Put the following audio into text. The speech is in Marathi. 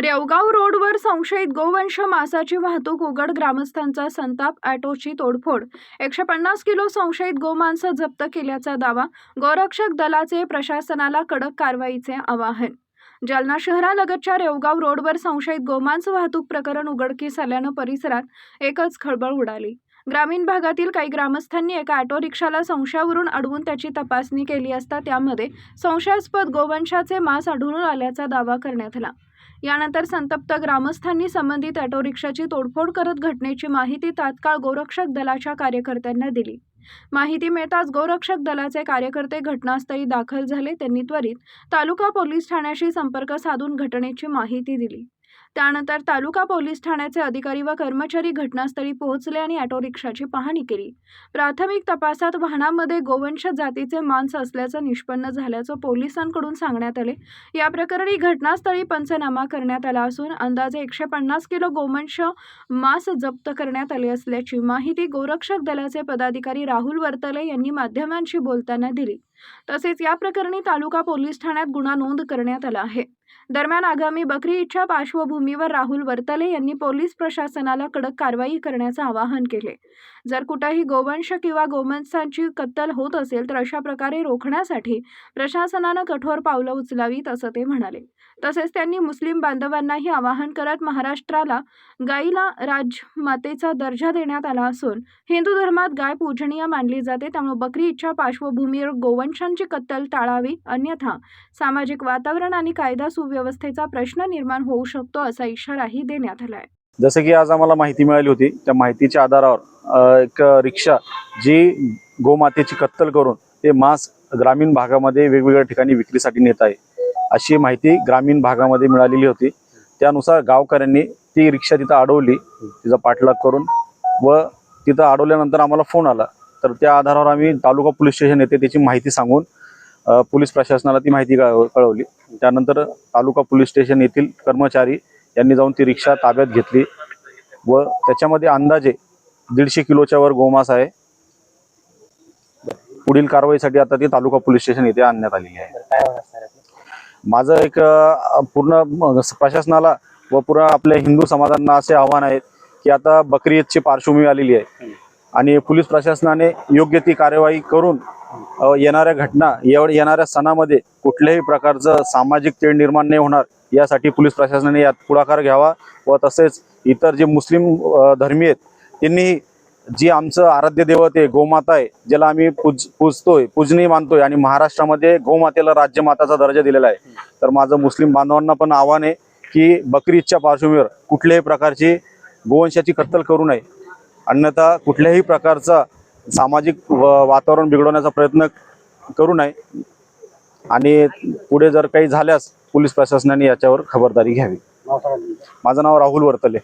रेवगाव रोडवर संशयित गोवंश मांसाची वाहतूक उघड, ग्रामस्थांचा संताप, ऑटोची तोडफोड, 150 किलो संशयित गोमांस जप्त केल्याचा दावा, गोरक्षक दलाचे प्रशासनाला कडक कारवाईचे आवाहन. जालना शहरालगतच्या रेवगाव रोडवर संशयित गोमांस वाहतूक प्रकरण उघडकीस आल्यानं परिसरात एकच खळबळ उडाली. ग्रामीण भागातील काही ग्रामस्थांनी एका ऑटो रिक्षाला संशयावरून अडवून त्याची तपासणी केली असता त्यामध्ये संशयास्पद गोवंशाचे मांस आढळून आल्याचा दावा करण्यात आला. यानंतर संतप्त ग्रामस्थांनी संबंधित ऑटो रिक्षाची तोडफोड करत घटनेची माहिती तात्काळ गोरक्षक दलाच्या कार्यकर्त्यांना दिली. माहिती मिळताच गोरक्षक दलाचे कार्यकर्ते घटनास्थळी दाखल झाले. त्यांनी त्वरित तालुका पोलीस ठाण्याशी संपर्क साधून घटनेची माहिती दिली. त्यानंतर तालुका पोलीस ठाण्याचे अधिकारी व कर्मचारी घटनास्थळी पोहोचले आणि ऑटो रिक्षाची पाहणी केली. प्राथमिक तपासात वाहनामध्ये गोवंश जातीचे मांस असल्याचं निष्पन्न झाल्याचं पोलिसांकडून सांगण्यात आले. या प्रकरणी घटनास्थळी पंचनामा करण्यात आला असून अंदाजे 150 किलो गोवंश मांस जप्त करण्यात आले असल्याची माहिती गोरक्षक दलाचे पदाधिकारी राहुल वर्तले यांनी माध्यमांशी बोलताना दिली. तसेच या प्रकरणी तालुका पोलीस ठाण्यात गुन्हा नोंद करण्यात आला आहे. दरम्यान आगामी बकरी ईदच्या पार्श्वभूमीवर राहुल वर्तले यांनी पोलीस प्रशासनाला कडक कारवाई करण्याचं आवाहन केले. जर कुठेही गोवंश किंवा गोमांसाची कत्तल होत असेल तर अशा प्रकारे रोखण्यासाठी प्रशासनानं कठोर पावलं उचलावीत असं ते म्हणाले. तसेच त्यांनी मुस्लिम बांधवांनाही आवाहन करत महाराष्ट्राला गायीला राजमातेचा दर्जा देण्यात आला असून हिंदू धर्मात गाय पूजनीय मानली जाते, त्यामुळे बकरी ईदच्या पार्श्वभूमीवर गोवंशांची कत्तल टाळावी, अन्यथा सामाजिक वातावरण आणि कायदा सुव्यवस्थेचा प्रश्न निर्माण होऊ शकतो असा इशाराही देण्यात आला आहे. जसं की आज आम्हाला माहिती मिळाली होती, त्या माहितीच्या आधारावर एक रिक्षा जी गोमातेची कत्तल करून ते मांस ग्रामीण भागामध्ये वेगवेगळ्या ठिकाणी विक्रीसाठी नेत आहे अशी माहिती ग्रामीण भागामध्ये मिळालेली होती. त्यानुसार गावकऱ्यांनी ती रिक्षा तिथं अडवली, तिचा पाठलाग करून, व तिथं अडवल्यानंतर आम्हाला फोन आला. तर त्या आधारावर आम्ही तालुका पोलीस स्टेशन येथे त्याची माहिती सांगून पोलीस प्रशासनाला ती माहिती कळवली. त्यानंतर तालुका पोलीस स्टेशन येथील कर्मचारी यांनी जाऊन ती रिक्षा ताब्यात घेतली व त्याच्यामध्ये अंदाजे 150 किलोच्या वर गोमांस आहे. पुढील कारवाईसाठी आता ती तालुका पोलीस स्टेशन येथे आणण्यात आलेली आहे. माझं एक पूर्ण प्रशासनाला व पूर्ण आपल्या हिंदू समाजांना असे आव्हान आहे की आता बकरी ईदची पार्श्वभूमी आलेली आहे आणि पोलीस प्रशासनाने योग्य ती कार्यवाही करून येणाऱ्या घटना, येणाऱ्या सणामध्ये कुठल्याही प्रकारचं सामाजिक तेढ निर्माण नाही होणार यासाठी पोलीस प्रशासनाने यात पुढाकार घ्यावा व तसेच इतर जे मुस्लिम धर्मीय आहेत त्यांनी जी आमचं आराध्य दैवत आहे, गोमाता आहे, ज्याला आम्ही पूजतोय, पूजनीय मानतोय आणि महाराष्ट्रामध्ये गोमातेला राज्यमाताचा दर्जा दिलेला आहे. तर माझं मुस्लिम बांधवांना पण आव्हान आहे की बकरी ईदच्या पार्श्वभूमीवर कुठल्याही प्रकारची गोवंशाची कत्तल करू नये, अन्यथा कुठल्याही प्रकारचा सामाजिक वातावरण बिघडवण्याचा प्रयत्न करू नये आणि पुढे जर काही झाल्यास पोलीस प्रशासनाने याच्यावर खबरदारी घ्यावी. माझं नाव राहुल वर्तले.